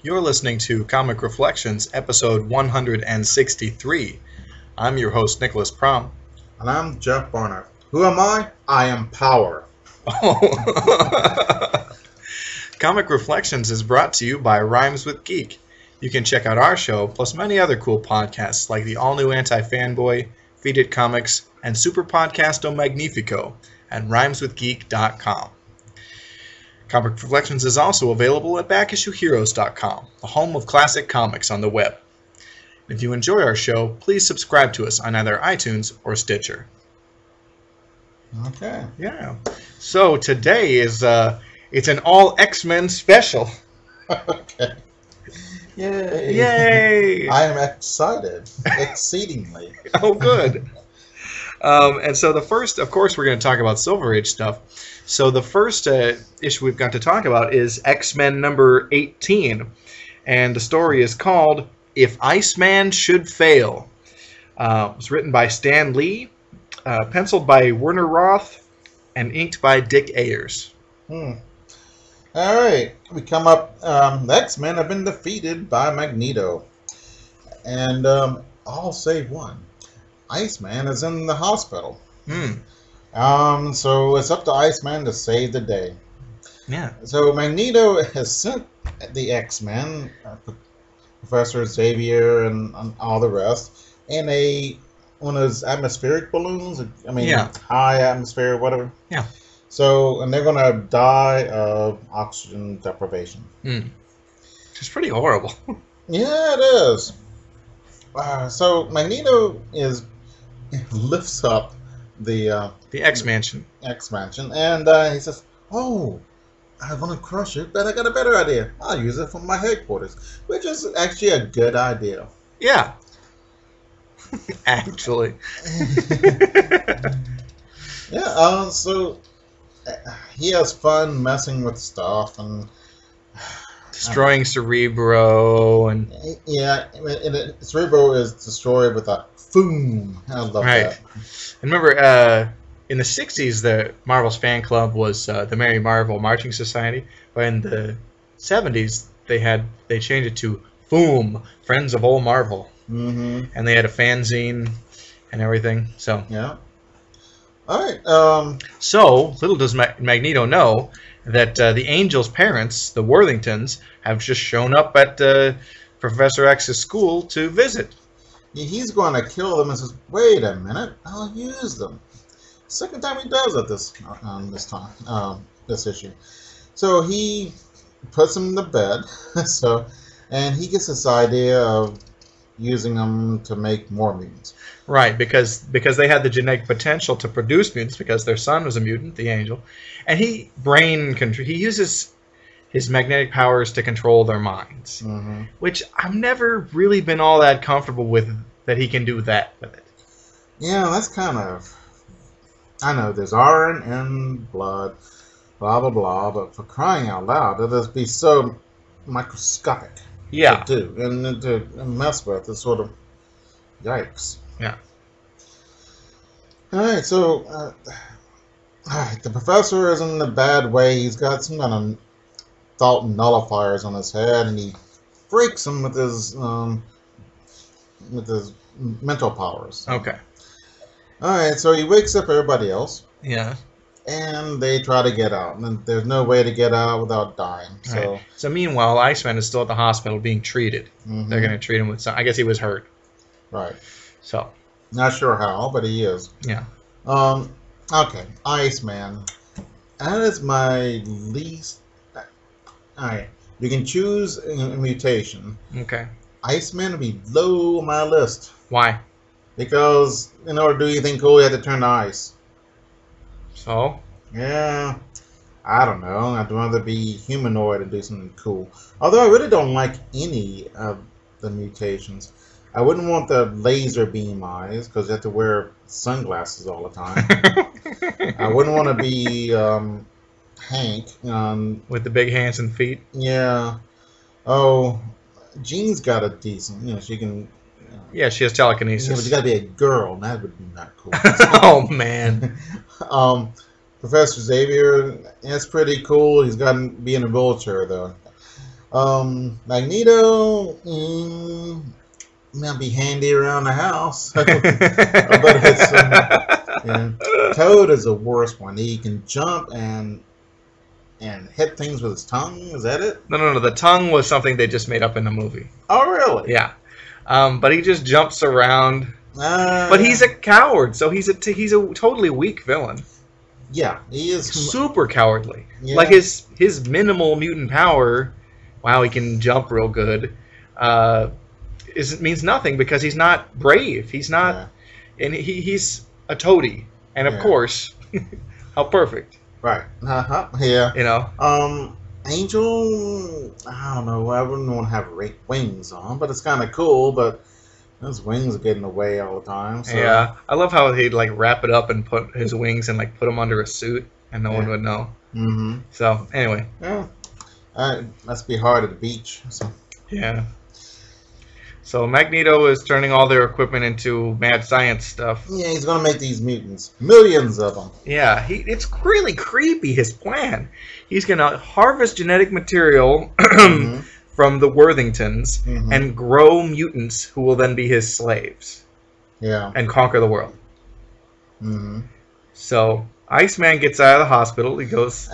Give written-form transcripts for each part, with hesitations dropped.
You're listening to Comic Reflections, episode 163. I'm your host, Nicholas Prom. And I'm Jeff Barnett. Who am I? I am Power. Oh. Comic Reflections is brought to you by Rhymes with Geek. You can check out our show, plus many other cool podcasts like the all-new Anti-Fanboy, Feed It Comics, and Super Podcasto Magnifico at rhymeswithgeek.com. Comic Reflections is also available at backissueheroes.com, the home of classic comics on the web. If you enjoy our show, please subscribe to us on either iTunes or Stitcher. Okay. Yeah. So today is it's an all X-Men special. Okay. Yay. Yay! I am excited. Exceedingly. Oh, good. And so the first, of course, we're going to talk about Silver Age stuff. So the first issue we've got to talk about is X-Men number 18. And the story is called If Iceman Should Fail. It was written by Stan Lee, penciled by Werner Roth, and inked by Dick Ayers. All right. We come up. The X-Men have been defeated by Magneto. And all save one. Iceman is in the hospital. So it's up to Iceman to save the day. Yeah. So Magneto has sent the X-Men, Professor Xavier and all the rest, in one of those atmospheric balloons. High atmosphere, whatever. Yeah. So, and they're going to die of oxygen deprivation. Which is pretty horrible. Yeah, it is. So Magneto lifts up the X-Mansion. X-Mansion, and he says, "Oh, I want to crush it, but I got a better idea. I'll use it for my headquarters," which is actually a good idea. Yeah. Actually. Yeah. So he has fun messing with stuff and Destroying Cerebro and Cerebro is destroyed with a boom. I love that. And remember, in the 60s, the Marvel's fan club was the Mary Marvel Marching Society, but in the 70s, they changed it to FOOM, Friends of Old Marvel. And they had a fanzine and everything. So yeah. All right. So little does Magneto know that the Angel's parents, the Worthingtons, have just shown up at Professor X's school to visit. He's going to kill them and says, "Wait a minute, I'll use them." Second time he does it this issue. So he puts them to bed. And he gets this idea of using them to make more mutants. Right, because they had the genetic potential to produce mutants because their son was a mutant, the Angel, and he uses his magnetic powers to control their minds, which I've never really been all that comfortable with that he can do that with it. Yeah, that's kind of... I know, there's iron in blood, blah, blah, blah, but for crying out loud, it'll just be so microscopic to do, and to mess with is sort of yikes. Yeah. Alright, so the professor is in a bad way. He's got some kind of thought nullifiers on his head, and he breaks them with his mental powers. Okay. Alright, so he wakes up everybody else. Yeah. And they try to get out. And there's no way to get out without dying. So, right. So meanwhile, Iceman is still at the hospital being treated. They're going to treat him with some... I guess he was hurt. Right. So. Not sure how, but he is. Yeah. Okay. Iceman. That is my least... Alright. You can choose a mutation. Okay. Iceman would be low on my list. Why? Because in order to do anything cool, you have to turn to ice. So? Yeah. I don't know. I'd rather be humanoid and do something cool. Although I really don't like any of the mutations. I wouldn't want the laser beam eyes because you have to wear sunglasses all the time. I wouldn't want to be Hank. With the big hands and feet? Yeah. Oh, Jean's got a decent, she can... Yeah, she has telekinesis. Yeah, but you gotta be a girl, and that would be not cool. Oh, man. Professor Xavier, that's pretty cool. He's got to be in a wheelchair, though. Magneto, might be handy around the house, but it's yeah. Toad is the worst one. He can jump and hit things with his tongue. Is that it? No. The tongue was something they just made up in the movie. Oh, really? Yeah. But he just jumps around. But he's a coward, so he's a totally weak villain. Yeah, he is super cowardly. Yeah. Like his minimal mutant power, wow, he can jump real good. Means nothing because he's not brave. He's not, and he's a toady, and of course, how perfect. Right. Yeah. You know. Angel, I don't know. I wouldn't want to have wings on, but it's kind of cool. But those wings are getting away all the time. So. Yeah, I love how he'd like wrap it up and put his wings and like put them under a suit, and no one would know. Mm-hmm. So anyway. Yeah. Must be hard at the beach. So. Yeah. So Magneto is turning all their equipment into mad science stuff. Yeah, he's gonna make these mutants, millions of them. Yeah, it's really creepy. His plan. He's gonna harvest genetic material from the Worthingtons and grow mutants who will then be his slaves. Yeah. And conquer the world. Mm-hmm. So Iceman gets out of the hospital. He goes.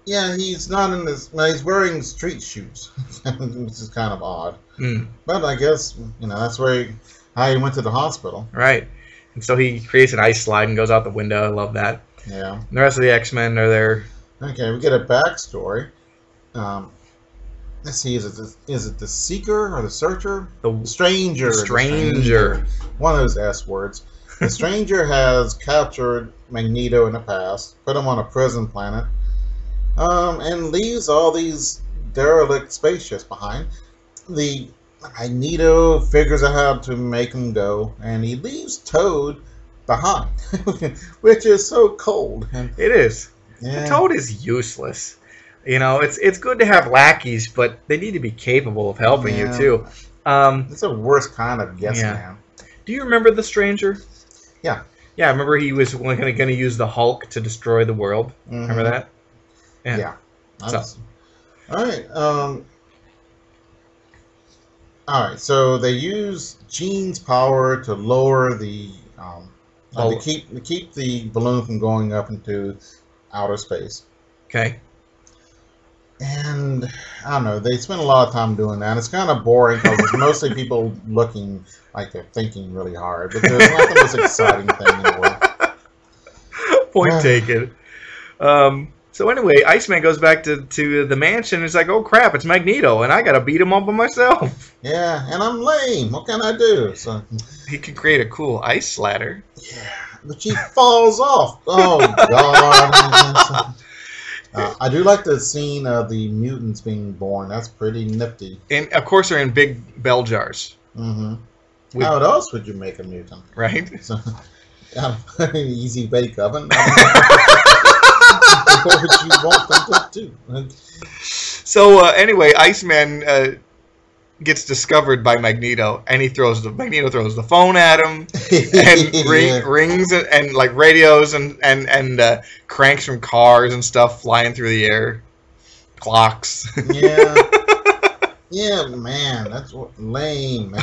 Yeah, he's not in this. Well, he's wearing street shoes, which is kind of odd. Mm. But I guess that's how he went to the hospital. Right, and so he creates an ice slide and goes out the window. I love that. Yeah. And the rest of the X-Men are there. Okay, we get a backstory. Let's see, is it the Seeker or the Searcher? The Stranger. The Stranger. One of those S words. The Stranger has captured Magneto in the past, put him on a prison planet. And leaves all these derelict spaceships behind. The Magneto figures out how to make them go, and he leaves Toad behind, which is so cold. It is. Yeah. Toad is useless. It's good to have lackeys, but they need to be capable of helping you too. It's the worst kind of yes man. Do you remember the Stranger? Yeah. Yeah, I remember he was going to use the Hulk to destroy the world. Remember that? Yeah. So. All right. So they use Jean's power to lower the to keep the balloon from going up into outer space. Okay. And I don't know. They spend a lot of time doing that. It's kind of boring because it's mostly people looking like they're thinking really hard, but there's not the most exciting thing in the world. Point taken. So anyway, Iceman goes back to the mansion and he's like, oh crap, it's Magneto, and I gotta beat him up by myself. Yeah, and I'm lame. What can I do? So he can create a cool ice ladder. Yeah, but she falls off. Oh, God. I do like the scene of the mutants being born. That's pretty nifty. And, of course, they're in big bell jars. Mm-hmm. How else would you make a mutant? Right? So, easy bake oven. What would you want them to do? So, anyway, Iceman gets discovered by Magneto, and Magneto throws the phone at him, and rings and like radios and cranks from cars and stuff flying through the air, clocks. Yeah, yeah, man, that's lame.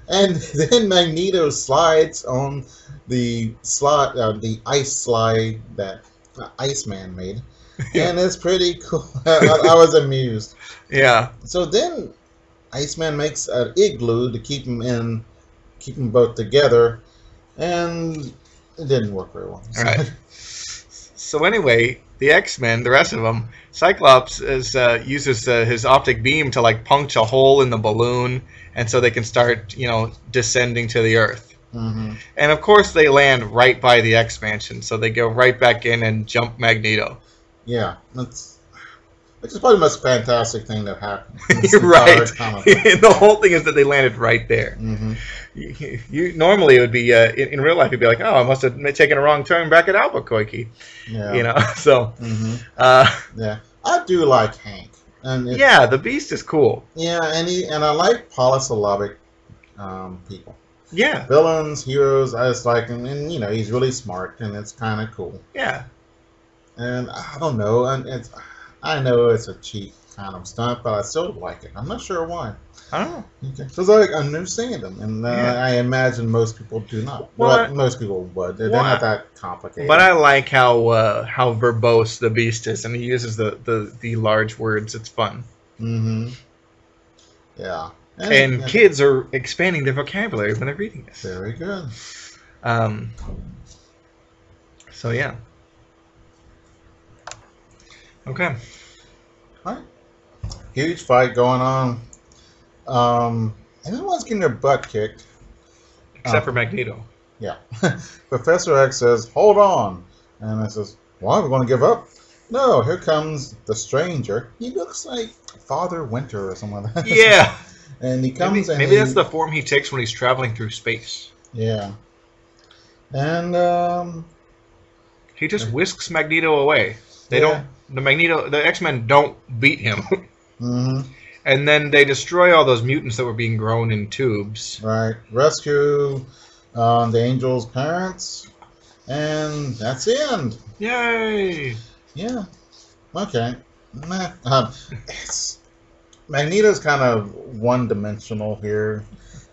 And then Magneto slides on the ice slide that Iceman made. And it's pretty cool. I was amused. Yeah. So then Iceman makes an igloo to keep them both together, and it didn't work very well. All right. So anyway, the X-Men, the rest of them, Cyclops uses his optic beam to like punch a hole in the balloon, and so they can start, descending to the Earth. Mm-hmm. And of course, they land right by the X-Mansion, so they go right back in and jump Magneto. Yeah, which is probably the most fantastic thing that happened. You're right. The whole thing is that they landed right there. Mm-hmm. You normally it would be in real life. You'd be like, oh, I must have taken a wrong turn back at Albuquerque. Yeah. So. Mm-hmm. Yeah, I do like Hank. And the Beast is cool. Yeah, and I like polysyllabic people. Yeah. Villains, heroes, I just like him, and he's really smart, and it's kind of cool. Yeah. And I don't know, and I know it's a cheap kind of stunt, but I still like it. I'm not sure why. I don't know. Okay. So it's like I understand them, and Yeah. I imagine most people do not. Well, Most people would. They're well, not that complicated. But I like how verbose the Beast is, and he uses the large words. It's fun. Mm-hmm. Yeah. And yeah. kids are expanding their vocabulary when they're reading this. Very good. So yeah. Okay. All right. Huge fight going on. Everyone's getting their butt kicked. Except for Magneto. Yeah. Professor X says, "Hold on," and I says, "Why are we going to give up?" No, here comes the stranger. He looks like Father Winter or something like that. Yeah. And he comes maybe that's the form he takes when he's traveling through space. Yeah. And he just whisks Magneto away. The X-Men don't beat him. Mm-hmm. And then they destroy all those mutants that were being grown in tubes. Right. Rescue the Angel's parents. And that's the end. Yay! Yeah. Okay. Magneto's kind of one-dimensional here.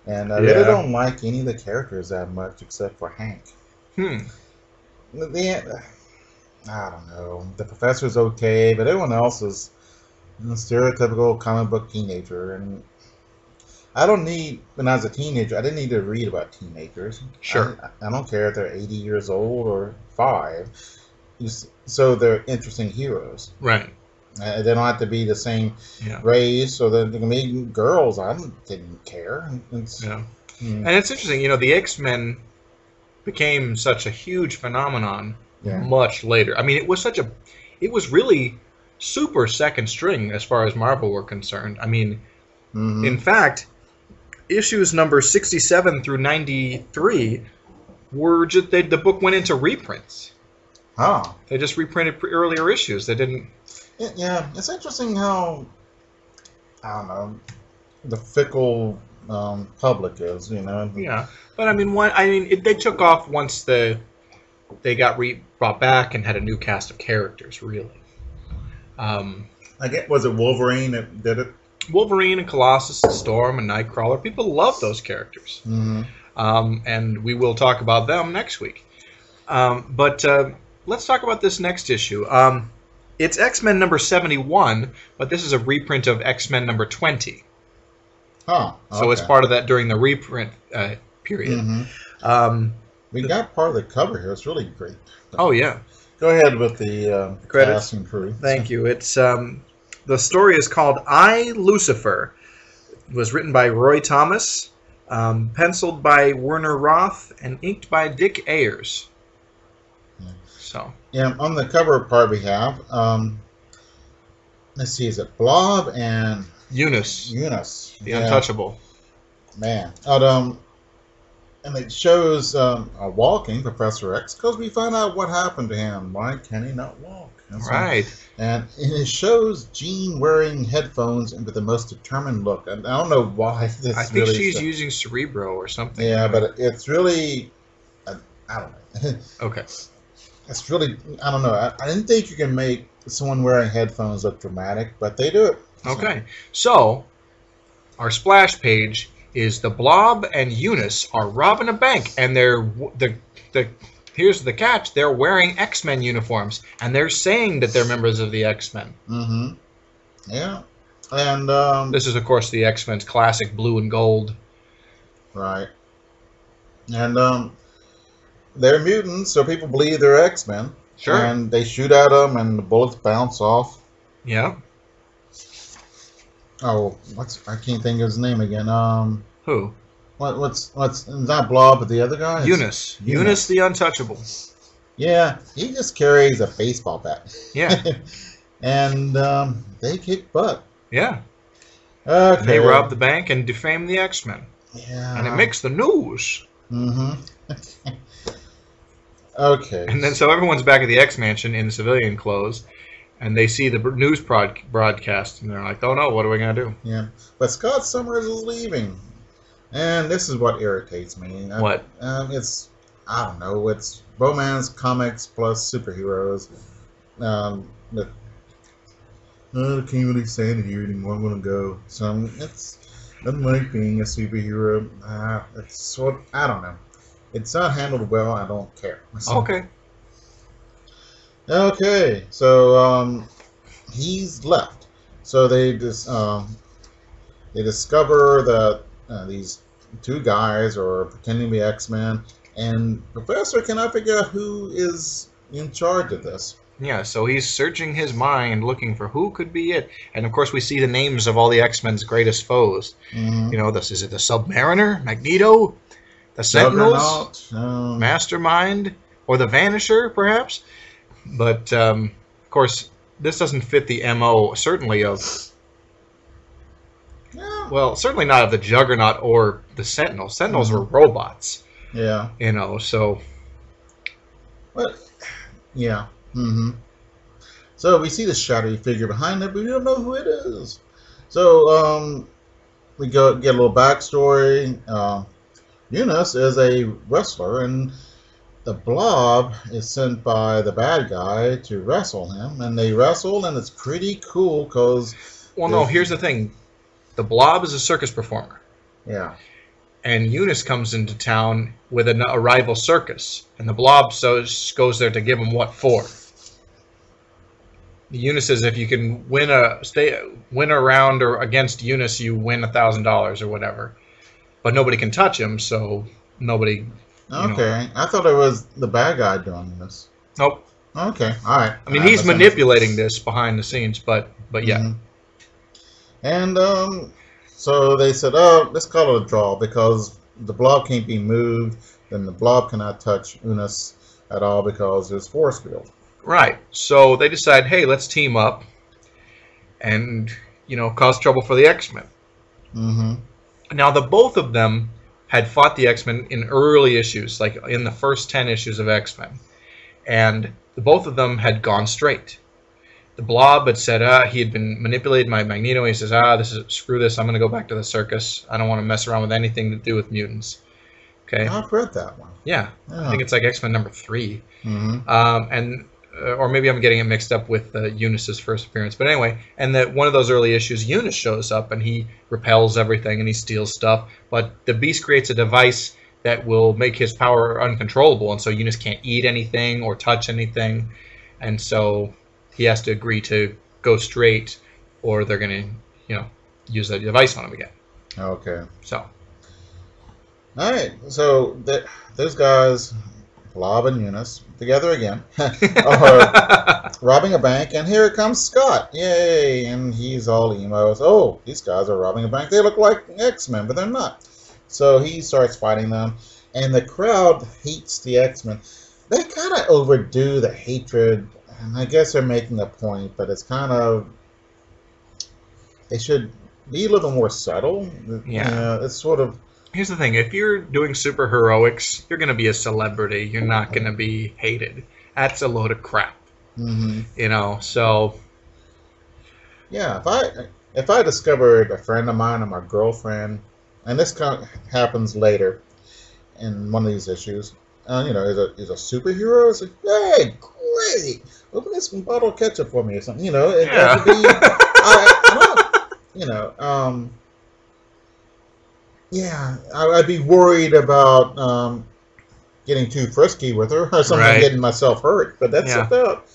And I really don't like any of the characters that much except for Hank. I don't know. The Professor's okay, but everyone else is a stereotypical comic book teenager. And I don't need, when I was a teenager, I didn't need to read about teenagers. Sure. I don't care if they're 80 years old or 5. So they're interesting heroes. Right. They don't have to be the same race, or they can be girls. I didn't care. And it's interesting, the X-Men became such a huge phenomenon much later. I mean, it was really super second string as far as Marvel were concerned. I mean, in fact, issues number 67 through 93 were just the book went into reprints. Oh. They just reprinted earlier issues. They didn't. Yeah, it's interesting how, I don't know, the fickle public is, Yeah, but I mean, they took off once they got brought back and had a new cast of characters. Really. Was it Wolverine that did it? Wolverine and Colossus and Storm and Nightcrawler. People love those characters. Mm-hmm. And we will talk about them next week. But let's talk about this next issue. It's X-Men number 71, but this is a reprint of X-Men number 20. Oh, okay. So it's part of that during the reprint period. Mm-hmm. We got part of the cover here. It's really great. Oh, yeah. Go ahead with the credits. Cast and crew. Thank you. It's the story is called I, Lucifer. It was written by Roy Thomas, penciled by Werner Roth, and inked by Dick Ayers. So. Yeah, on the cover part we have, let's see, is it Blob and Eunice, the Untouchable. Man, and it shows a walking Professor X because we find out what happened to him. Why can he not walk? Right. And it shows Jean wearing headphones and with the most determined look. And I don't know why this. I think she's using Cerebro or something. Yeah, but it's really, I don't know. Okay. It's really, I don't know. I didn't think you can make someone wearing headphones look dramatic, but they do it. Okay. So, our splash page is the Blob and Eunice are robbing a bank, and here's the catch: they're wearing X-Men uniforms, and they're saying that they're members of the X-Men. Mm-hmm. Yeah, and this is, of course, the X-Men's classic blue and gold. Right. And they're mutants, so people believe they're X-Men. Sure. And they shoot at them, and the bullets bounce off. Yeah. Oh, I can't think of his name again. Who? What's not Blob, but the other guy? Eunice the Untouchable. Yeah, he just carries a baseball bat. Yeah. And they kick butt. Yeah. Okay. And they rob the bank and defame the X-Men. Yeah. And it makes the news. Mm-hmm. Okay. And then so everyone's back at the X-Mansion in civilian clothes, and they see the news broadcast, and they're like, oh no, what are we going to do? Yeah. But Scott Summers is leaving. And this is what irritates me. What? It's, I don't know, it's romance, comics, plus superheroes. I can't really stand it here anymore. I'm gonna go. So it's doesn't like being a superhero. It's sort. I don't know. It's not handled well. I don't care. So, Okay. okay. So he's left. So they discover that these two guys are pretending to be X-Men, and Professor cannot figure out who is in charge of this. Yeah, so he's searching his mind, looking for who could be it. And of course, we see the names of all the X-Men's greatest foes. Mm-hmm. You know, is it the Submariner, Magneto, the Sentinels, Juggernaut, Mastermind, or the Vanisher, perhaps? But of course, this doesn't fit the MO, certainly of. yeah. Well, certainly not of the Juggernaut or the Sentinels. Sentinels were robots, Yeah. you know, so. But yeah. Mm-hmm. So we see the shadowy figure behind it, but we don't know who it is. So we get a little backstory. Eunice is a wrestler, and the Blob is sent by the bad guy to wrestle him, and they wrestle, and it's pretty cool because. Well, no, here's the thing. The Blob is a circus performer. Yeah. And Eunice comes into town with a rival circus, and the Blob goes there to give him what for. Eunice says if you can win a round or against Eunice, you win $1,000 or whatever. But nobody can touch him, so nobody. Okay, I thought it was the bad guy doing this. Nope. Okay, all right. I mean, he's manipulating this behind the scenes, but yeah. Mm-hmm. And so they said, oh, let's call it a draw because the Blob can't be moved, then the Blob cannot touch Eunice at all because there's force field. Right. So they decide, hey, let's team up and, cause trouble for the X-Men. Mm-hmm. Now, the both of them had fought the X-Men in early issues, like in the first 10 issues of X-Men. And the both of them had gone straight. The Blob had said, he had been manipulated by Magneto. He says, screw this. I'm going to go back to the circus. I don't want to mess around with anything to do with mutants. Okay. I've read that one. Yeah. I think it's like X-Men number 3. Mm-hmm. Or maybe I'm getting it mixed up with Eunice's first appearance. But anyway, and that one of those early issues, Eunice shows up and he repels everything and he steals stuff. But the Beast creates a device that will make his power uncontrollable, and so Eunice can't eat anything or touch anything, and so he has to agree to go straight, or they're going to, use that device on him again. Okay. So. All right. So those guys, Blob and Eunice, together again, are robbing a bank, and here comes Scott. Yay! And he's all emo. Oh, these guys are robbing a bank. They look like X-Men, but they're not. So he starts fighting them, and the crowd hates the X-Men. They kind of overdo the hatred, and I guess they're making a point, but it's kind of... They should be a little more subtle. Yeah. It's sort of... Here's the thing. If you're doing super heroics, you're going to be a celebrity. You're not going to be hated. That's a load of crap. Mm-hmm. So... Yeah, if I discovered a friend of mine or my girlfriend, and this kind of happens later in one of these issues, is a superhero. It's like, hey, great! Open this bottle of ketchup for me or something. It has to be. I'd be worried about getting too frisky with her or something, getting myself hurt. But that's about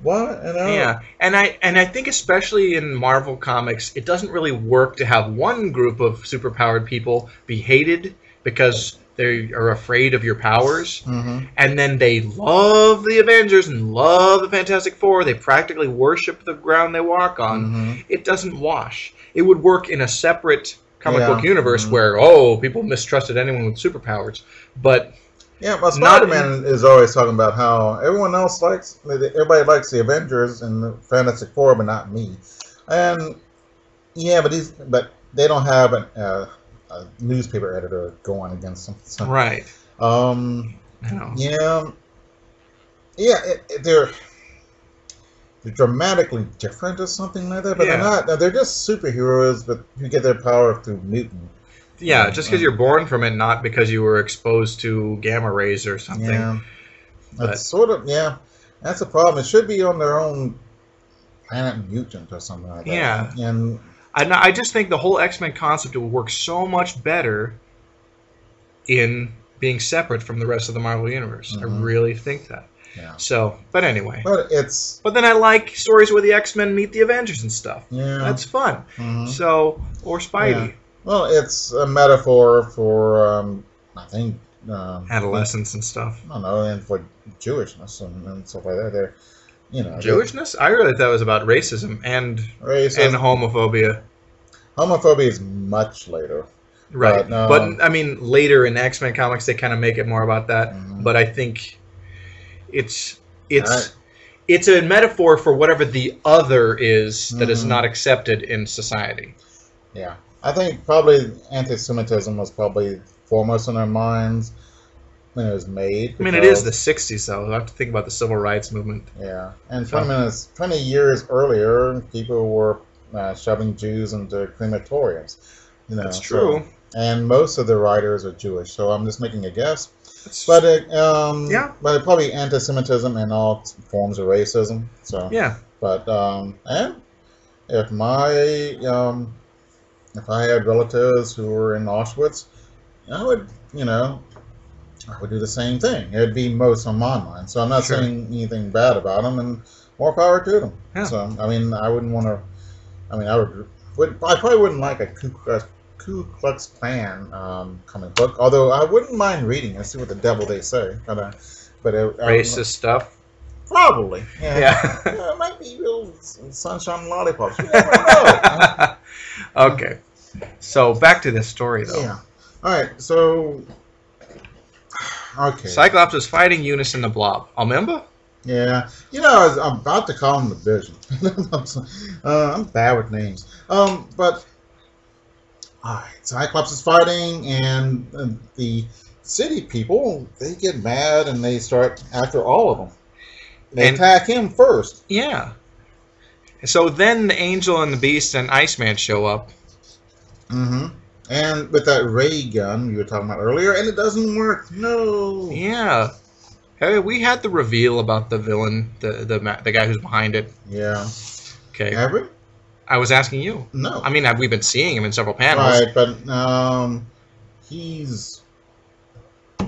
what. Yeah, and I think especially in Marvel Comics, it doesn't really work to have one group of superpowered people be hated because they are afraid of your powers, and then they love the Avengers and love the Fantastic Four. They practically worship the ground they walk on. It doesn't wash. It would work in a separate comic book universe where people mistrusted anyone with superpowers, but Spider-Man is always talking about how everybody likes the Avengers and the Fantastic Four, but not me. And but they don't have a newspaper editor going against them. So, right. They're dramatically different or something like that, but they're not. They're just superheroes, but who get their power through mutant. Yeah, just because you're born from it, not because you were exposed to gamma rays or something. Yeah, that's sort of that's a problem. It should be on their own Planet Mutant or something like that. Yeah. And I just think the whole X-Men concept would work so much better in being separate from the rest of the Marvel Universe. I really think that. yeah. So, but anyway. But it's... But then I like stories where the X-Men meet the Avengers and stuff. Yeah. That's fun. Mhm. So, or Spidey. Yeah. Well, it's a metaphor for, I think... Adolescence and stuff. I don't know, and for Jewishness and stuff like that. They're, you know... Jewishness? I really thought it was about racism and Racism. and homophobia. Homophobia is much later. Right. But, But I mean, later in X-Men comics, they kind of make it more about that. Mhm. But I think it's Right. it's a metaphor for whatever the other is that is Mhm. not accepted in society. Yeah. I think probably anti-Semitism was probably foremost in their minds when it was made. I mean, it is because- the '60s, though. I have to think about the civil rights movement. Yeah. And 20 years earlier, people were shoving Jews into crematoriums. You know, That's so- true. and most of the writers are Jewish, so I'm just making a guess. That's- But it, Yeah. but it probably anti-Semitism and all forms of racism. So, yeah. but and if if I had relatives who were in Auschwitz, I would, I would do the same thing. It would be most on my mind. So I'm not Sure. saying anything bad about them, and more power to them. Yeah. So I mean, I wouldn't want to. I mean, I probably wouldn't like a Ku Klux Klan comic book, although I wouldn't mind reading and see what the devil they say. Racist stuff. Probably. Yeah. Yeah. Yeah, it might be real sunshine and lollipops. You never know. Okay. So back to this story, though. Yeah. All right. So. Okay. Cyclops is fighting Eunice and the Blob. Remember? Yeah. I'm about to call him the Vision. I'm bad with names. But. Alright, Cyclops is fighting, and the city people, they get mad, and they start after all of them. They attack him first. Yeah. So then the Angel and the Beast and Iceman show up. Mm-hmm. And with that ray gun you were talking about earlier, and it doesn't work. No. Yeah. Hey, we had the reveal about the villain, the guy who's behind it. Yeah. Okay. Have we? I was asking you. No. I mean, we've been seeing him in several panels. Right, but he's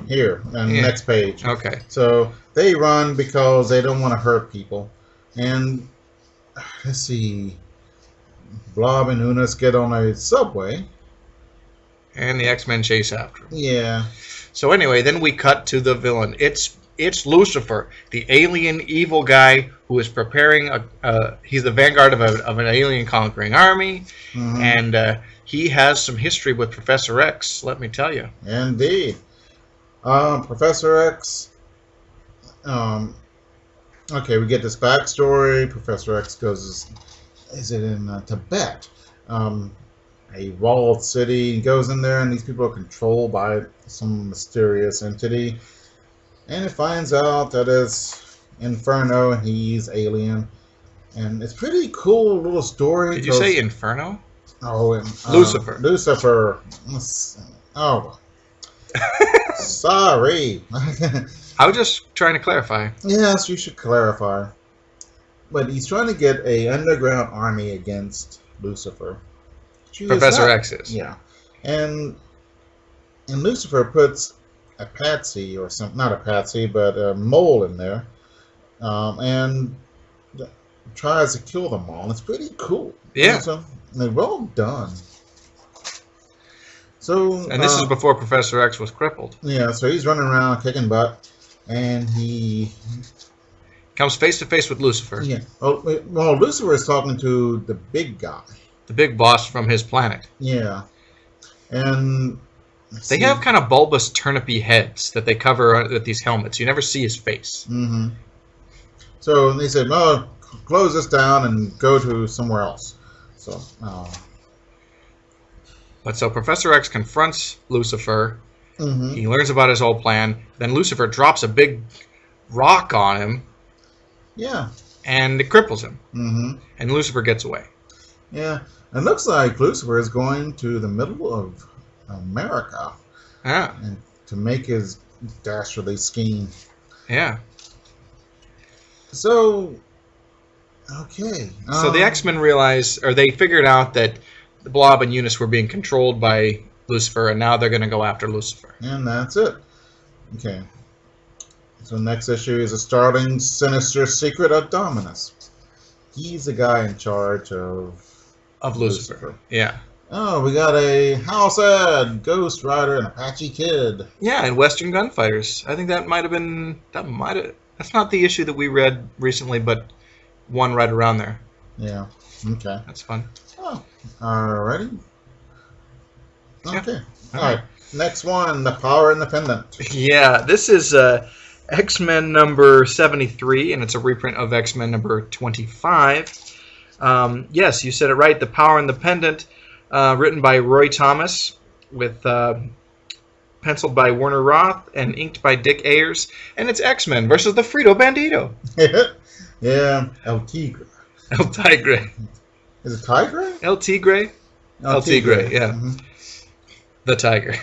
here on the Yeah. next page. Okay. So they run because they don't want to hurt people. And let's see, Blob and Unis get on a subway. And the X-Men chase after him. Yeah. So anyway, then we cut to the villain. It's Lucifer, the alien evil guy who is preparing he's the vanguard of an alien conquering army, Mhm. and he has some history with Professor X, let me tell you. Indeed. Professor X. Okay, we get this backstory. Professor X goes. Is it in Tibet? A walled city. He goes in there, and these people are controlled by some mysterious entity. And it finds out that it's Inferno, and he's alien. And it's pretty cool little story. Did you say Inferno? Oh, and, Lucifer. Lucifer. Oh. Sorry. I was just trying to clarify. Yes, you should clarify. But he's trying to get a underground army against Lucifer. Professor X is. Yeah. And Lucifer puts a patsy, or some, not a patsy, but a mole in there. And tries to kill them all. It's pretty cool. Yeah. So, they're well done. So, And this is before Professor X was crippled. yeah, so he's running around kicking butt, and he Comes face to face with Lucifer, yeah. Well, Lucifer is talking to the big guy. the big boss from his planet. Yeah, and They have kind of bulbous turnipy heads that they cover with these helmets. You never see his face. Mm-hmm. So they said, "Well, close this down and go to somewhere else." So, But so Professor X confronts Lucifer. mhm. He learns about his whole plan. Then Lucifer drops a big rock on him, Yeah, and it cripples him. mm-hmm. And Lucifer gets away. Yeah. It looks like Lucifer is going to the middle of America Yeah, and to make his dastardly scheme. yeah. So Okay. So the X-Men realized, or they figured out that the Blob and Eunice were being controlled by Lucifer, and now they're going to go after Lucifer. And that's it. Okay. So next issue is a startling, sinister secret of Dominus. He's the guy in charge of Lucifer. Yeah. Oh, we got a House Ad, Ghost Rider, and Apache Kid. Yeah, and Western Gunfighters. I think that might have been... That's not the issue that we read recently, but one right around there. Yeah. Okay. That's fun. Oh, alrighty. Okay. Yeah. All right. Next one, The Power and the Pendant. Yeah, this is X-Men number 73, and it's a reprint of X-Men number 25. Yes, you said it right. The Power and the Pendant, written by Roy Thomas, with penciled by Werner Roth and inked by Dick Ayers, and it's X-Men versus the Frito Bandito. Yeah, El Tigre. El Tigre. Is it Tigre? El Tigre? El Tigre, yeah. Mm-hmm. The Tiger.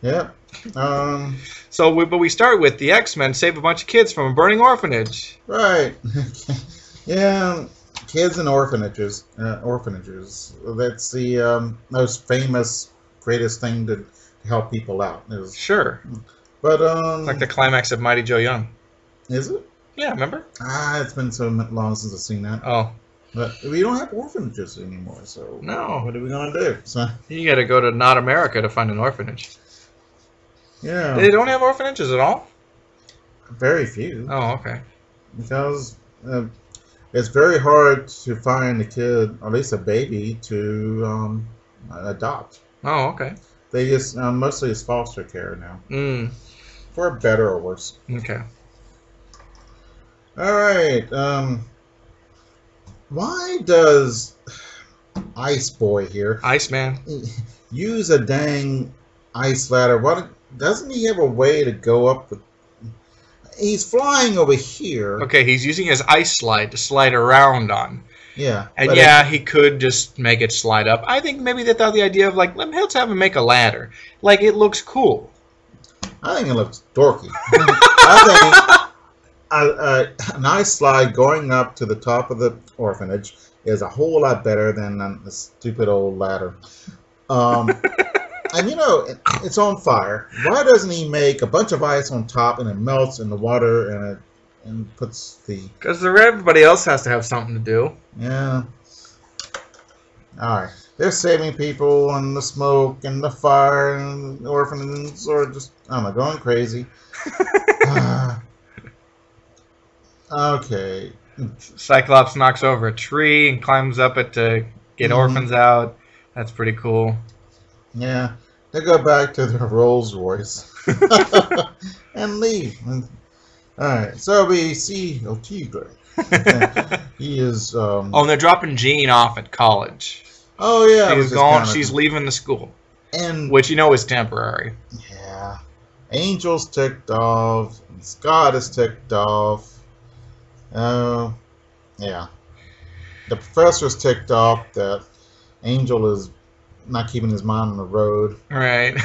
Yep. But we start with the X-Men save a bunch of kids from a burning orphanage. Right. Yeah, kids in orphanages. That's the most famous, greatest thing to help people out. Sure. But like the climax of Mighty Joe Young. Is it? Yeah, remember? It's been so long since I've seen that. Oh. But we don't have orphanages anymore, so no. What are we gonna do? So you got to go to Not America to find an orphanage. Yeah. They don't have orphanages at all? Very few. Oh, okay. Because it's very hard to find a kid, or at least a baby, to adopt. Oh, okay. They just mostly it's foster care now. For better or worse. Okay. All right. Why does Ice Boy here, Iceman, use a dang ice ladder? What doesn't he have a way to go up? He's flying over here. Okay, he's using his ice slide to slide around on. Yeah. And yeah, he could just make it slide up. I think maybe they thought the idea of like, let's have him make a ladder. Like, it looks cool. I think it looks dorky. I think an ice slide going up to the top of the orphanage is a whole lot better than the stupid old ladder. And you know, it's on fire. Why doesn't he make a bunch of ice on top and it melts in the water and puts the... Because everybody else has to have something to do. Yeah. Alright. They're saving people and the smoke and the fire and the orphans are just, I don't know, going crazy. Okay. Cyclops knocks over a tree and climbs up it to get orphans out. That's pretty cool. Yeah. They go back to their Rolls Royce and leave. Alright, so we see El Tigre. He is... oh, and they're dropping Jean off at college. Oh, yeah. She's gone. She's leaving the school. And which, you know, is temporary. Yeah. Angel's ticked off. And Scott is ticked off. Yeah. The professor's ticked off that Angel is not keeping his mind on the road. Right.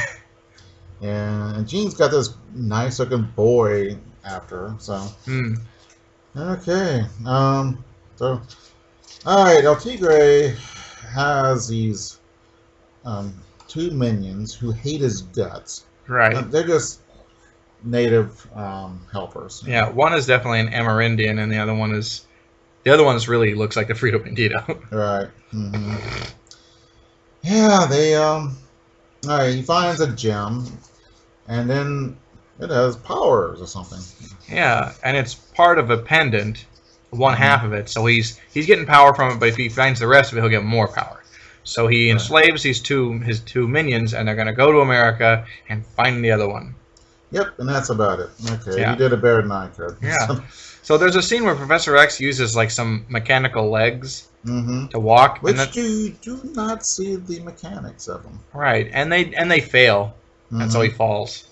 Yeah, and Jean's got this nice looking boy after her, so. Okay. So, alright, El Tigre has these two minions who hate his guts. Right. They're just native helpers. Yeah, one is definitely an Amerindian, and the other one is really looks like the Frito Bandito. Right. Yeah, they alright, he finds a gem, and then it has powers or something. Yeah, and it's part of a pendant, one half of it. So he's getting power from it, but if he finds the rest of it, he'll get more power. So he enslaves his two minions, and they're going to go to America and find the other one. Yep, and that's about it. Okay, yeah. You did it better than I could. Yeah. So there's a scene where Professor X uses like some mechanical legs to walk, which you do not see the mechanics of them. Right, and they fail, and so he falls.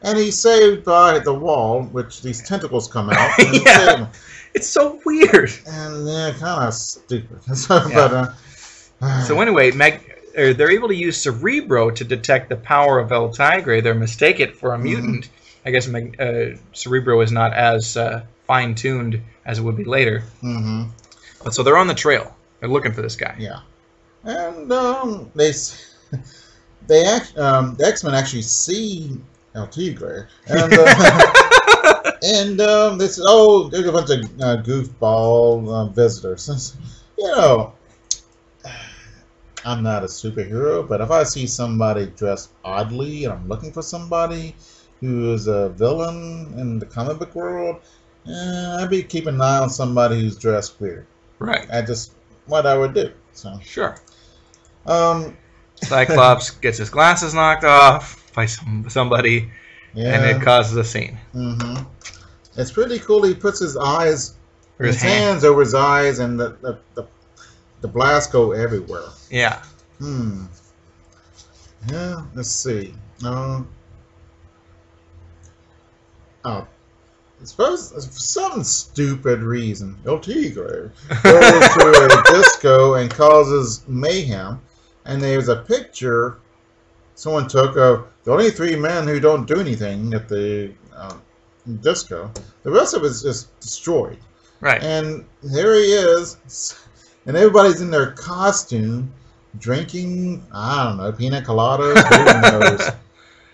And he's saved by the wall, which these tentacles come out. And yeah, it's so weird. And they're kind of stupid. So anyway, they're able to use Cerebro to detect the power of El Tigre. They mistake it for a mutant. I guess Cerebro is not as fine-tuned as it would be later. Mm-hmm. But so they're on the trail. They're looking for this guy. Yeah. And the X-Men actually see El Tigre, and they said, "Oh, there's a bunch of goofball visitors." You know, I'm not a superhero, but if I see somebody dressed oddly and I'm looking for somebody who is a villain in the comic book world, I'd be keeping an eye on somebody who's dressed weird. Right. That's just what I would do. So Sure. um, Cyclops gets his glasses knocked off by somebody, yeah. and it causes a scene. Mm-hmm. It's pretty cool. He puts his eyes, Or his hands over his eyes, and the blasts go everywhere. Yeah. Yeah. Let's see. Oh, I suppose for some stupid reason, El Tigre goes to a disco and causes mayhem. And there's a picture someone took of the only 3 men who don't do anything at the disco. The rest of it is just destroyed. Right. And there he is, and everybody's in their costume, drinking, I don't know, pina coladas, who knows.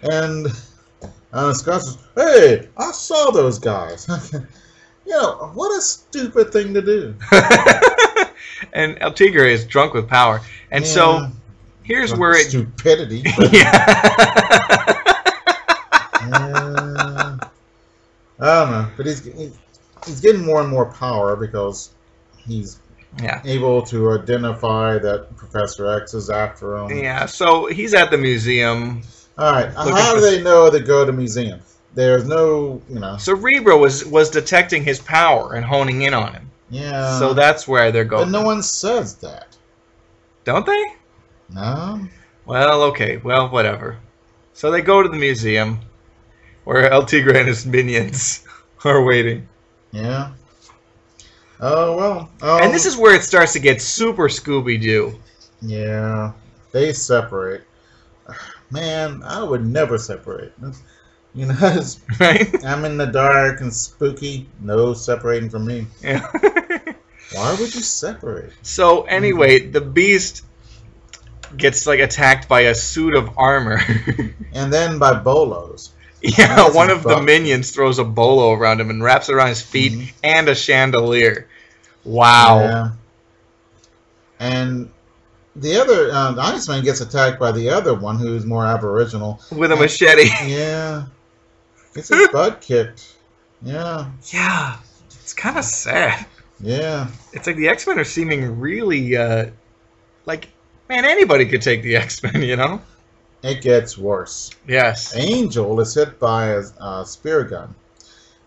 And Scott says, "Hey, I saw those guys." You know, what a stupid thing to do. And El Tigre is drunk with power. And so here's where it... Stupidity. Yeah. I don't know, but he's getting more and more power because he's able to identify that Professor X is after him. Yeah, so he's at the museum. All right, how do they know to go to museum? There's no, Cerebro was detecting his power and honing in on him. Yeah. So that's where they're going. But no one says that. Don't they? No. Well, okay. Well, whatever. So they go to the museum where El Tigre and his minions are waiting. Yeah. Oh, well. And this is where it starts to get super Scooby-Doo. Yeah. They separate. Man, I would never separate. You know, right? I'm in the dark and spooky. No separating from me. Yeah. Why would you separate? So anyway, the Beast gets like attacked by a suit of armor. And then by bolos. Yeah, one of the minions throws a bolo around him and wraps it around his feet and a chandelier. Wow. Yeah. And the other, the Iceman gets attacked by the other one who's more aboriginal. With a machete. Yeah. Gets his butt kicked. Yeah. Yeah. It's kind of sad. Yeah. It's like the X-Men are seeming really, like, man, anybody could take the X-Men, you know? It gets worse. Yes. Angel is hit by a spear gun.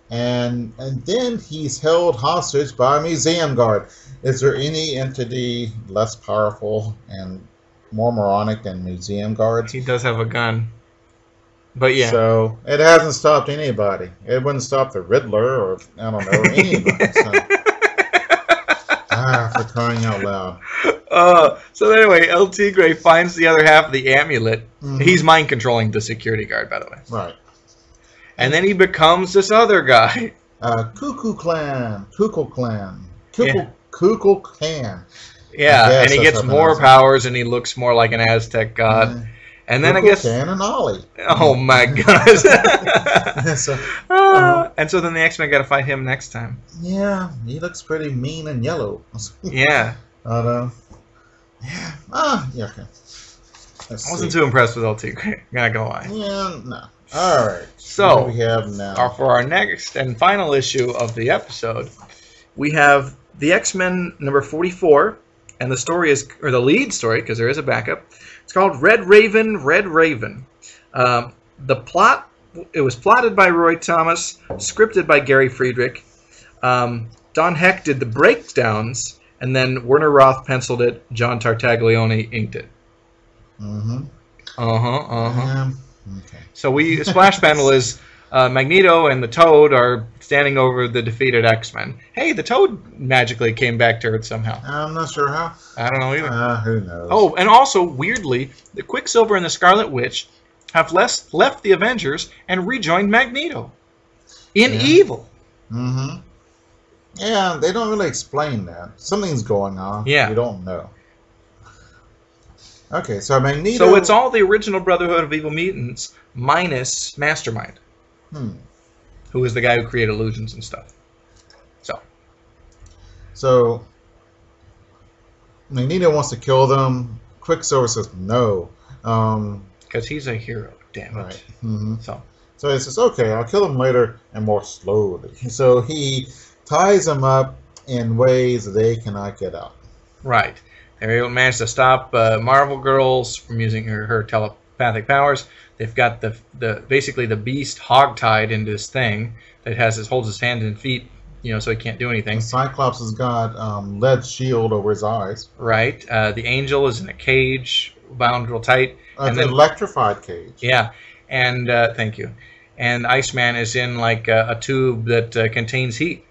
And then he's held hostage by a museum guard. Is there any entity less powerful and more moronic than museum guards? He does have a gun. But yeah. So it hasn't stopped anybody. It wouldn't stop the Riddler or, I don't know, anybody. So. For crying out loud. So anyway, El Tigre finds the other half of the amulet. He's mind controlling the security guard, by the way. Right. And then he becomes this other guy. Cuckoo Clan. Yeah. Cuckoo Clan. Yeah, and he gets more powers and he looks more like an Aztec god. And then I guess... Can and Ollie. Oh my god. So, and so then the X-Men got to fight him next time. Yeah, he looks pretty mean and yellow. Yeah. Yeah. Yeah, okay. I wasn't too impressed with El Tigre. Not gonna lie. Yeah, no. All right. So, what do we have now? For our next and final issue of the episode, we have the X-Men number 44, and the story is, or the lead story, because there is a backup. It's called Red Raven, Red Raven. The plot, it was plotted by Roy Thomas, scripted by Gary Friedrich. Don Heck did the breakdowns, and then Werner Roth penciled it. John Tartaglione inked it. Mm-hmm. Okay. So the splash panel is Magneto and the Toad are standing over the defeated X-Men. Hey, the Toad magically came back to Earth somehow. I'm not sure how. I don't know either. Who knows? Oh, and also, weirdly, the Quicksilver and the Scarlet Witch have left the Avengers and rejoined Magneto. In evil. Mm-hmm. Yeah, they don't really explain that. Something's going on. Yeah. We don't know. Okay, so Magneto. So it's all the original Brotherhood of Evil Mutants minus Mastermind, Hmm. who was the guy who created illusions and stuff. So Magneto wants to kill them. Quicksilver says no. Because he's a hero, damn it. Right. Mm-hmm. So So he says, okay, I'll kill him later and more slowly. So he ties them up in ways that they cannot get out. right. They're able to manage to stop Marvel Girls from using her telepathic powers. They've got the basically the Beast hogtied into this thing that holds his hands and feet, so he can't do anything. Cyclops has got lead shield over his eyes. Right. The Angel is in a cage, bound real tight. An electrified cage. Yeah. And thank you. And Iceman is in like a tube that contains heat.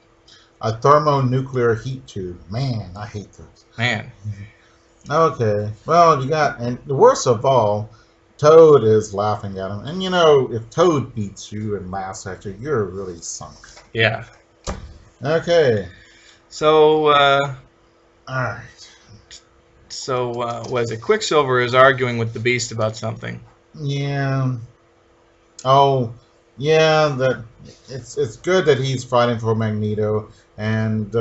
A thermonuclear heat tube. Man, I hate those. Man. Okay. Well, you got, and the worst of all, Toad is laughing at him. And if Toad beats you and laughs at you, you're really sunk. Yeah. Okay. So, Alright. So, was it Quicksilver is arguing with the Beast about something? Yeah. Oh, yeah. It's good that he's fighting for Magneto, and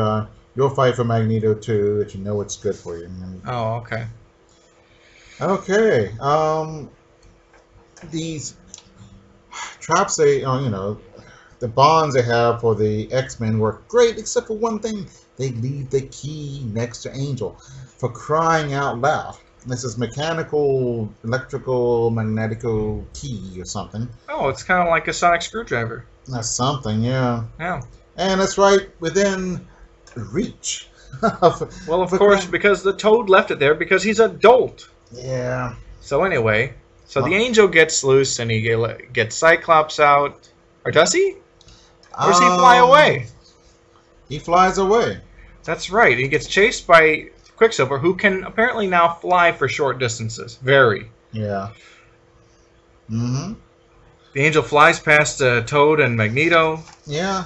you'll fight for Magneto too. That you know it's good for you. Oh, okay. Okay. These traps, the bonds they have for the X-Men work great, except for one thing. They leave the key next to Angel. For crying out loud. This is mechanical, electrical, magnetical key or something. Oh, it's kind of like a sonic screwdriver. That's something, yeah. Yeah. And it's right within reach. Well, of course, because the Toad left it there because he's a dolt. Yeah. So anyway, the Angel gets loose and he gets Cyclops out. Or does he? Or does he fly away? He flies away. That's right. He gets chased by Quicksilver, who can apparently now fly for short distances. Very. Yeah. Mm-hmm. The Angel flies past Toad and Magneto. Yeah.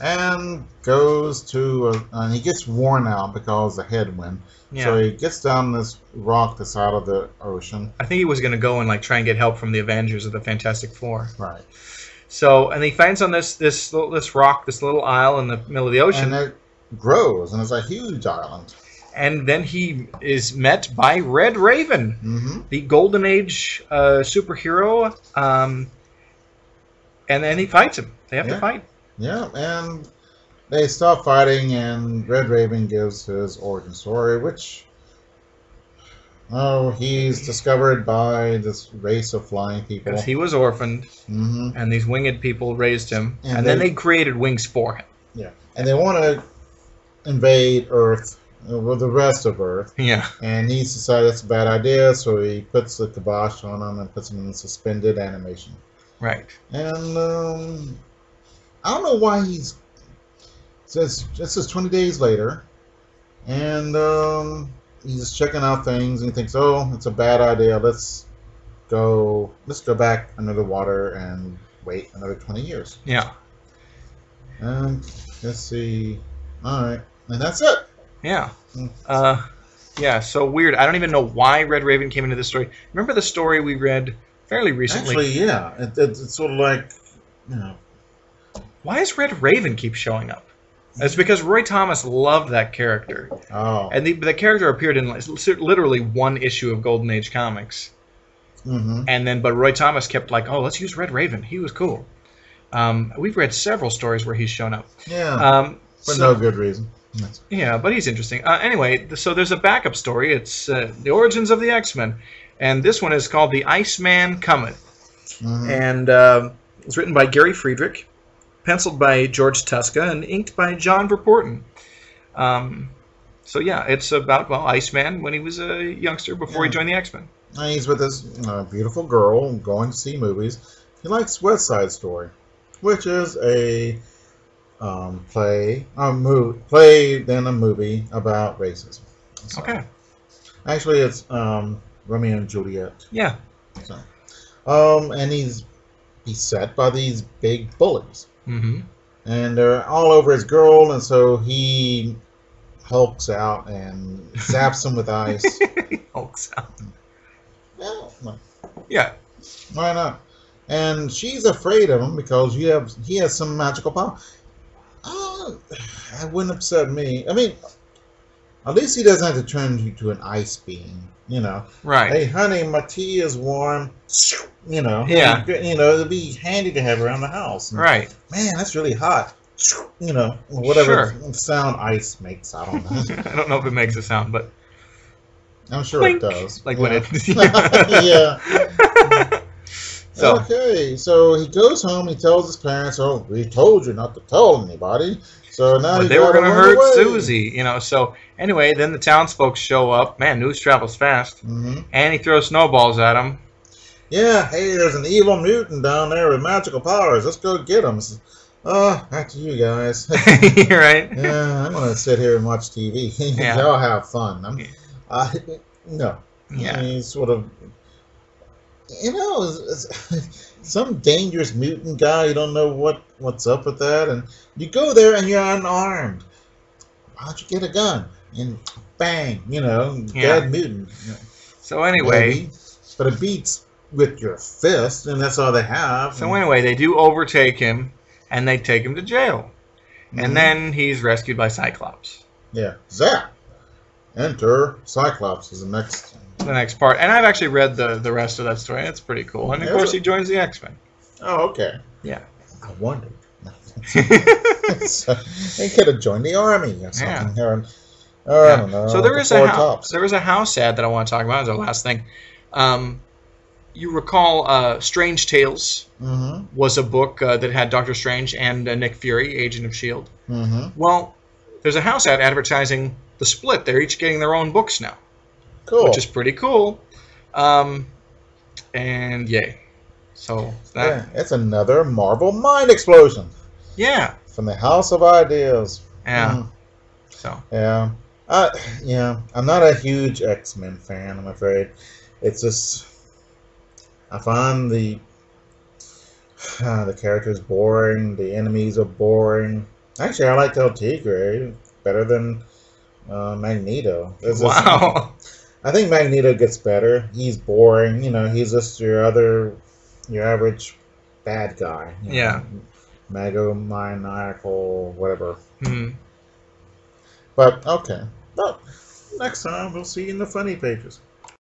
And goes to, and he gets worn out because of the headwind. Yeah. So he gets down this rock that's out of the ocean. I think he was going to go and try and get help from the Avengers of the Fantastic Four. Right. So, and he finds on this rock, this little isle in the middle of the ocean. And it grows, and it's a huge island. And then he is met by Red Raven, the Golden Age superhero. And then he fights him. They have to fight. Yeah, and they stop fighting, and Red Raven gives his origin story, which, he's discovered by this race of flying people. Because he was orphaned, and these winged people raised him, and then they created wings for him. Yeah, and they want to invade Earth, the rest of Earth. Yeah. And he's decided that's a bad idea, so he puts the kibosh on them and puts them in suspended animation. Right. And I don't know why he's. This is 20 days later, and he's checking out things, and he thinks, "Oh, it's a bad idea. Let's go back under the water and wait another 20 years." Yeah. And let's see. All right, and that's it. Yeah. Yeah. So weird. I don't even know why Red Raven came into this story. Remember the story we read fairly recently? Actually, yeah. It's sort of like, Why does Red Raven keep showing up? It's because Roy Thomas loved that character. Oh. And the character appeared in literally one issue of Golden Age comics. And but Roy Thomas kept let's use Red Raven. He was cool. We've read several stories where he's shown up. Yeah. For no good reason. Yeah, but he's interesting. Anyway, so there's a backup story. It's the origins of the X-Men. And this one is called The Iceman Cometh. And it's written by Gary Friedrich, penciled by George Tuska, and inked by John Verporten. So yeah, it's about, Iceman when he was a youngster before he joined the X-Men. And he's with this beautiful girl going to see movies. He likes West Side Story, which is a play, then a movie about racism. So, Okay. Actually, it's Romeo and Juliet. Yeah. So, and he's beset by these big bullies. and they're all over his girl, and so he hulks out and zaps him with ice. Hulks out. Yeah, Yeah. why not? And she's afraid of him because he has some magical power. That wouldn't upset me. I mean, at least he doesn't have to turn you to an ice beam. You know, Right. hey honey, my tea is warm. You know, Yeah. You know, it'd be handy to have around the house. And, Right. man, that's really hot. You know, whatever Sure. sound ice makes. I don't know. I don't know if it makes a sound, but I'm sure Blink. it does. Like yeah. when it. Yeah. So Okay, so he goes home. He tells his parents, "Oh, we told you not to tell anybody." So now but he they were gotta gonna run hurt away. Susie, you know. So anyway, then the townsfolk show up. Man, news travels fast. Hmm. And he throws snowballs at him. Yeah, hey, there's an evil mutant down there with magical powers. Let's go get him. Back to you guys. Right? Yeah, I'm gonna sit here and watch TV. Yeah. Y'all have fun. No. Yeah. He's sort of, you know, some dangerous mutant guy. You don't know what's up with that, and you go there and you're unarmed. Why don't you get a gun? And bang, you know, Yeah. dead mutant. So anyway, Maybe. But it beats with your fist, and that's all they have. so anyway, they do overtake him, and they take him to jail. Mhm. And then he's rescued by Cyclops. Yeah, zap. Enter Cyclops is the next. The next part, and I've actually read the rest of that story. It's pretty cool. And of Is course, it? he joins the X-Men. Oh, okay. Yeah. I wondered. So, they could have joined the army or something. Yeah. Or, Yeah. I don't know. So there the is a Four house. Tops. There is a house ad that I want to talk about as our last thing. You recall Strange Tales Mm-hmm. was a book that had Doctor Strange and Nick Fury, Agent of S.H.I.E.L.D. Mm-hmm. Well, there's a house ad advertising the split. They're each getting their own books now, Cool. which is pretty cool. And yay. So that, Yeah, it's another Marvel mind explosion yeah. from the House of Ideas. Yeah. Mm, So, yeah. Yeah. I'm not a huge X-Men fan, I'm afraid. It's just, I find the characters boring. The enemies are boring. Actually, I like El Tigre better than Magneto. There's just- wow. I think Magneto gets better. He's boring. You know, he's just your average bad guy. You Yeah. know, maniacal, whatever. Hmm. But okay. Well, next time we'll see you in the funny pages.